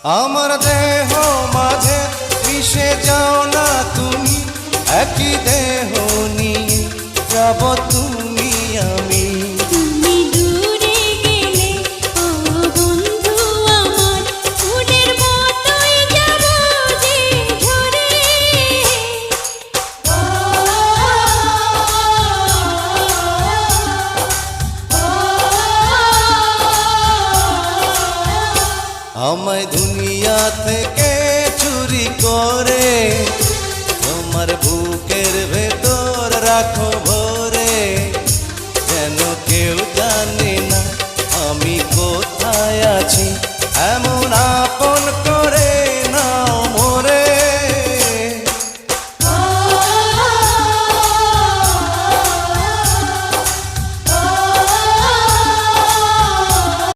আমার দেহ মাঝে মিশে যাও না তুমি, একই দেহ নিয়ে যাব তুমি আমি। তুমি দূরে গেলে ও বন্ধু আমার, ফুলের মতোই যাব যে ঝরে। আমায় দুনিয়া থেকে চুরি করে তোমার বুকের ভেতর রাখো ভরে, যেন কেউ জানে না আমি কোথায় আছি। এমন